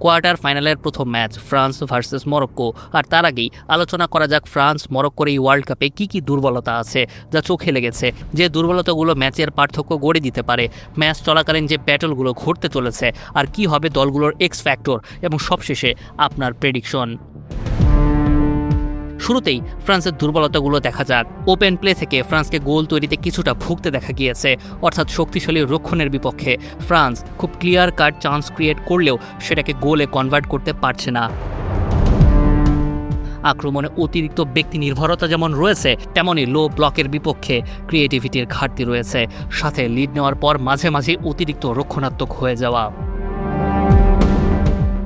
Quarter ফাইনালের প্রথম match France versus Morocco. আর তার আগেই আলোচনা করা যাক ফ্রান্স মরক্কোর এই ওয়ার্ল্ড কাপে কি কি দুর্বলতা আছে যা চোখে লেগেছে, যে দুর্বলতাগুলো ম্যাচের পার্থক্য গড়ে দিতে পারে, ম্যাচ চলাকালীন যে ব্যাটলগুলো ঘটতে চলেছে, আর কি হবে দলগুলোর এক্স ফ্যাক্টর, এবং সবশেষে আপনার প্রেডিকশন। শুরুতেই ফ্রান্সের দুর্বলতাগুলো দেখা যাক। ওপেন প্লে থেকে ফ্রান্সকে গোল তৈরিতে কিছুটা ভুগতে দেখা গিয়েছে, অর্থাৎ শক্তিশালী রক্ষণের বিপক্ষে ফ্রান্স খুব ক্লিয়ার কাট চান্স ক্রিয়েট করলেও সেটাকে গোলে কনভার্ট করতে পারছে না। আক্রমণে অতিরিক্ত ব্যক্তি নির্ভরতা যেমন রয়েছে, তেমনই লো ব্লকের বিপক্ষে ক্রিয়েটিভিটির ঘাটতি রয়েছে, সাথে লিড নেওয়ার পর মাঝে মাঝে অতিরিক্ত রক্ষণাত্মক হয়ে যাওয়া।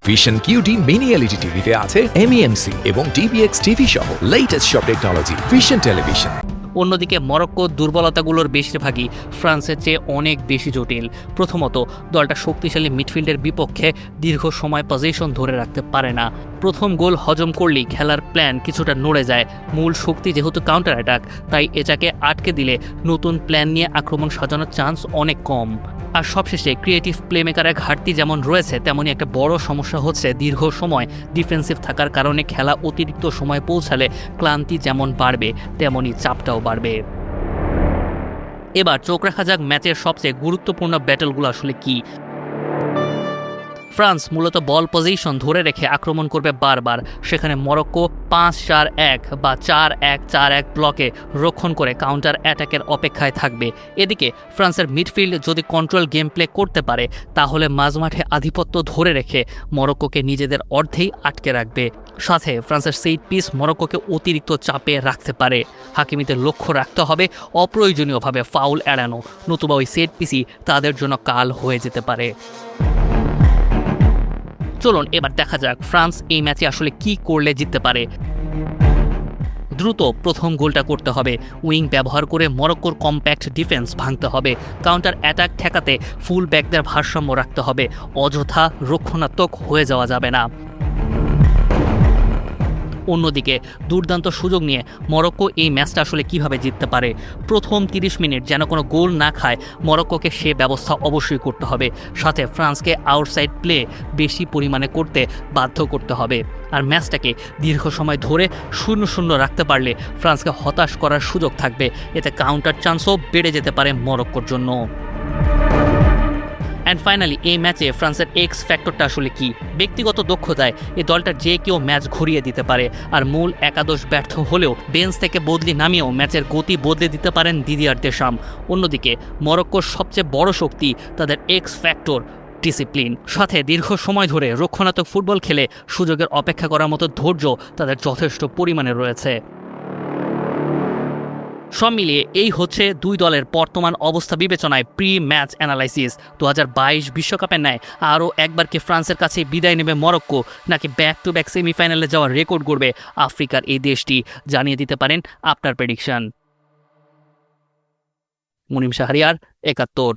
ভিশন কিউটি মিনি এলইডি টিভিতে আছে MEMC এবং DBX টিভি সহ লেটেস্ট সব টেকনোলজি। Vision television. অন্যদিকে মরক্কোর দুর্বলতাগুলোর বেশিরভাগই ফ্রান্সের চেয়ে অনেক বেশি জটিল। প্রথমত, দলটা শক্তিশালী মিডফিল্ডের বিপক্ষে দীর্ঘ সময় পজিশন ধরে রাখতে পারে না। প্রথম গোল হজম করলেই খেলার প্ল্যান কিছুটা নড়ে যায়। মূল শক্তি যেহেতু কাউন্টার অ্যাটাক, তাই এটাকে আটকে দিলে নতুন প্ল্যান নিয়ে আক্রমণ সাজানোর চান্স অনেক কম। আর সবশেষে ক্রিয়েটিভ প্লেমেকারের ঘাটতি যেমন রয়েছে, তেমনই একটা বড় সমস্যা হচ্ছে দীর্ঘ সময় ডিফেন্সিভ থাকার কারণে খেলা অতিরিক্ত সময় পৌঁছালে ক্লান্তি যেমন বাড়বে, তেমনই চাপটাও বাড়বে। এবার চোখ রাখা যাক ম্যাচের সবচেয়ে গুরুত্বপূর্ণ ব্যাটলগুলো আসলে কি। ফ্রান্স মূলত বল পজিশন ধরে রেখে আক্রমণ করবে বারবার, সেখানে মরক্কো 5-4-1 বা 4-1-4-1 ব্লকে রক্ষণ করে কাউন্টার অ্যাটাকের অপেক্ষায় থাকবে। এদিকে ফ্রান্সের মিডফিল্ড যদি কন্ট্রোল গেম প্লে করতে পারে, তাহলে মাঝমাঠে আধিপত্য ধরে রেখে মরক্কোকে নিজেদের অর্ধেই আটকে রাখবে। সাথে ফ্রান্সের সেট পিস মরক্কোকে অতিরিক্ত চাপে রাখতে পারে। হাকিমিদের লক্ষ্য রাখতে হবে অপ্রয়োজনীয়ভাবে ফাউল এড়ানো, নতুবা ওই সেট পিসই তাদের জন্য কাল হয়ে যেতে পারে। চলুন এবার দেখা যাক ফ্রান্স এই ম্যাচে আসলে কি করলে জিততে পারে। দ্রুত প্রথম গোলটা করতে হবে। উইং ব্যবহার করে মরক্কোর কম্প্যাক্ট ডিফেন্স ভাঙতে হবে। কাউন্টার অ্যাটাক ঠেকাতে ফুল ব্যাকদের ভারসাম্য রাখতে হবে। অযথা রক্ষণাত্মক হয়ে যাওয়া যাবে না। অন্যদিকে দুর্দান্ত সুযোগ নিয়ে মরক্কো এই ম্যাচটা আসলে কিভাবে জিততে পারে। প্রথম 30 মিনিট যেন কোনো গোল না খায়, মরক্কোকে সে ব্যবস্থা অবশ্যই করতে হবে। সাথে ফ্রান্সকে আউটসাইড প্লে বেশি পরিমাণে করতে বাধ্য করতে হবে। আর ম্যাচটাকে দীর্ঘ সময় ধরে 0-0 রাখতে পারলে ফ্রান্সকে হতাশ করার সুযোগ থাকবে। এতে কাউন্টার চান্সও বেড়ে যেতে পারে মরক্কোর জন্য। অ্যান্ড ফাইনালি এই ম্যাচে ফ্রান্সের এক্স ফ্যাক্টরটা আসলে কি। ব্যক্তিগত দক্ষতায় এই দলটার যে কেউ ম্যাচ ঘুরিয়ে দিতে পারে। আর মূল একাদশ ব্যর্থ হলেও বেঞ্চ থেকে বদলি নামিয়েও ম্যাচের গতি বদলে দিতে পারেন দিদিয়ার দেশাম। অন্যদিকে মরক্কোর সবচেয়ে বড় শক্তি তাদের এক্স ফ্যাক্টর ডিসিপ্লিন। সাথে দীর্ঘ সময় ধরে রক্ষণাত্মক ফুটবল খেলে সুযোগের অপেক্ষা করার মতো ধৈর্য তাদের যথেষ্ট পরিমাণে রয়েছে। সব মিলিয়ে এই হচ্ছে দুই দলের বর্তমান অবস্থা বিবেচনায় প্রি ম্যাচ অ্যানালাইসিস। 2022 বিশ্বকাপের ন্যায় আরও একবার কি ফ্রান্সের কাছে বিদায় নেবে মরক্কো, নাকি ব্যাক টু ব্যাক সেমিফাইনালে যাওয়ার রেকর্ড গড়বে আফ্রিকার এই দেশটি? জানিয়ে দিতে পারেন আপনার প্রেডিকশন। মুনিম শাহরিয়ার, 71।